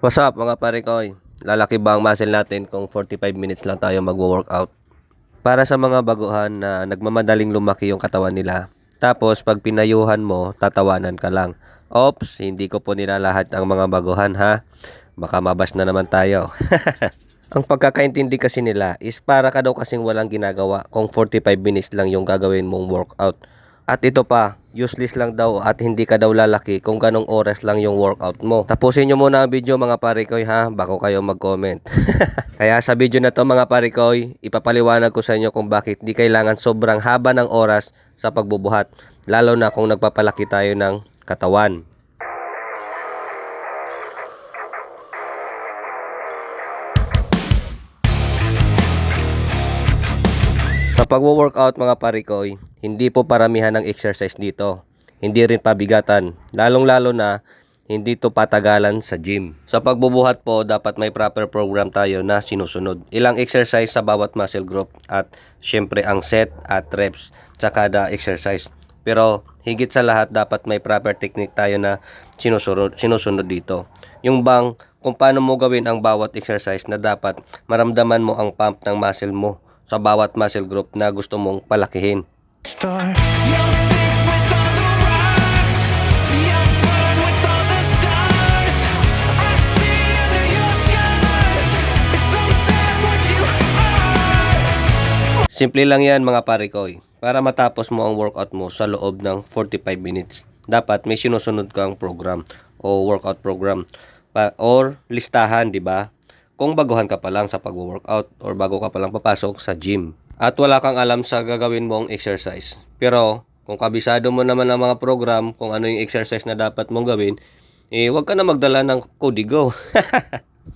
What's up mga parikoy? Lalaki ba ang muscle natin kung 45 minutes lang tayo magwo-workout? Para sa mga baguhan na nagmamadaling lumaki yung katawan nila, tapos pag pinayuhan mo, tatawanan ka lang. Oops, hindi ko po nilalahat ang mga baguhan ha. Baka mabas na naman tayo. Ang pagkakaintindi kasi nila is para ka daw kasing walang ginagawa kung 45 minutes lang yung gagawin mong workout. At ito pa, useless lang daw at hindi ka daw lalaki kung ganong oras lang yung workout mo. Tapusin nyo muna ang video mga parikoy ha, bako kayo mag-comment. Kaya sa video na to mga parikoy, ipapaliwanag ko sa inyo kung bakit di kailangan sobrang haba ng oras sa pagbubuhat. Lalo na kung nagpapalaki tayo ng katawan. Sa pagwo-workout mga parikoy, hindi po paramihan ng exercise dito. Hindi rin pabigatan, lalong-lalo na hindi to patagalan sa gym. Sa pagbubuhat po, dapat may proper program tayo na sinusunod. Ilang exercise sa bawat muscle group at syempre ang set at reps sa kada exercise. Pero higit sa lahat, dapat may proper technique tayo na sinusunod dito. Yung bang kung paano mo gawin ang bawat exercise na dapat maramdaman mo ang pump ng muscle mo sa bawat muscle group na gusto mong palakihin. Simple lang yan mga parikoy. Para matapos mo ang workout mo sa loob ng 45 minutes, dapat may sinusunod kang program o workout program or listahan, di ba? Kung baguhan ka pa lang sa pag-workout or bago ka pa lang papasok sa gym at wala kang alam sa gagawin mong exercise. Pero kung kabisado mo naman ang mga program kung ano yung exercise na dapat mong gawin, wag ka na magdala ng kodigo.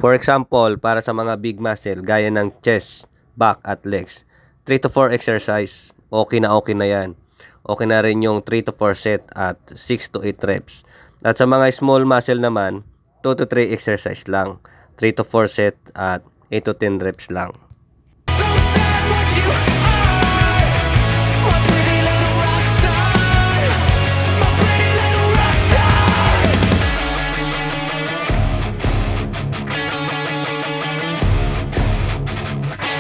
For example, para sa mga big muscle gaya ng chest, back at legs, 3 to 4 exercise, okay na yan. Okay na rin yung 3 to 4 set at 6 to 8 reps. At sa mga small muscle naman, 2 to 3 exercise lang. 3 to 4 set at 8 to 10 reps lang.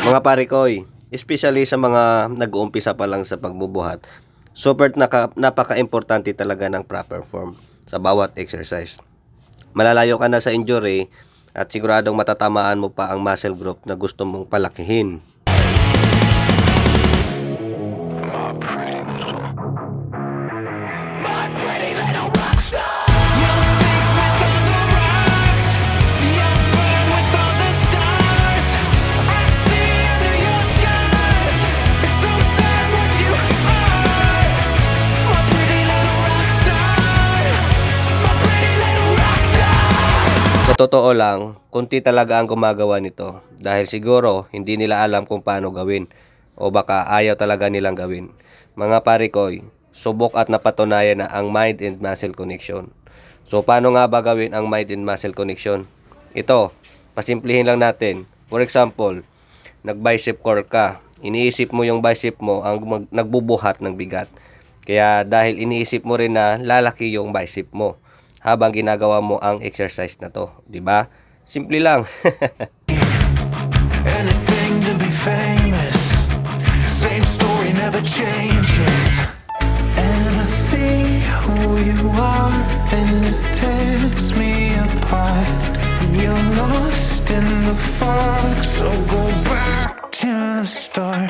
Mga parikoy, especially sa mga nag-uumpisa pa lang sa pagbubuhat, super napaka-importante talaga ng proper form sa bawat exercise. Malalayo ka na sa injury at siguradong matatamaan mo pa ang muscle group na gusto mong palakihin. Sa totoo lang, kunti talaga ang gumagawa nito dahil siguro hindi nila alam kung paano gawin o baka ayaw talaga nilang gawin. Mga parikoy, subok at napatunayan na ang mind and muscle connection. So paano nga ba gawin ang mind and muscle connection? Ito, pasimplihin lang natin. For example, nag-bicep curl ka. Iniisip mo yung bicep mo ang nagbubuhat ng bigat. Kaya dahil iniisip mo rin na lalaki yung bicep mo habang ginagawa mo ang exercise na to, di ba? Simple lang. Anything to be famous. Same story never changes. And I see who you are, and it tears me apart. You're lost in the fog, so go back to the start.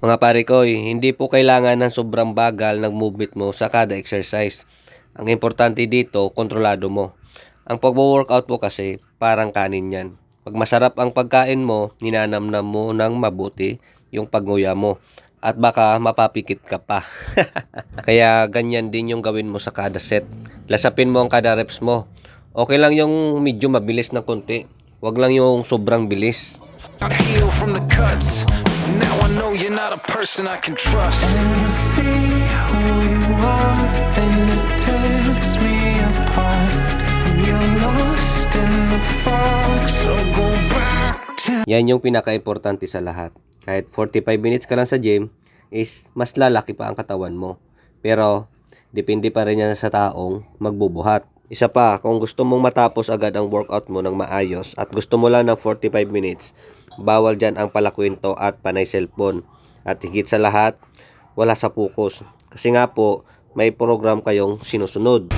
Mga parikoy, hindi po kailangan ng sobrang bagal ng movement mo sa kada exercise. Ang importante dito, kontrolado mo. Ang pagwo-workout mo kasi, parang kanin yan. Pag masarap ang pagkain mo, ninanamnam mo ng mabuti yung pagnguya mo. At baka mapapikit ka pa. Kaya ganyan din yung gawin mo sa kada set. Lasapin mo ang kada reps mo. Okay lang yung medyo mabilis ng konti. Huwag lang yung sobrang bilis. Heal from the cuts. Now I know you're not a person I can trust. And I see who you are, and it tears me apart. You're lost in the fog, so go back to... Yan yung pinaka-importante sa lahat. Kahit 45 minutes ka lang sa gym, is mas lalaki pa ang katawan mo. Pero Depende pa rin yan sa taong magbubuhat. Isa pa, kung gusto mong matapos agad ang workout mo ng maayos at gusto mo lang ng 45 minutes, bawal dyan ang palakwento at panay cellphone. At higit sa lahat, wala sa focus. Kasi nga po, may program kayong sinusunod.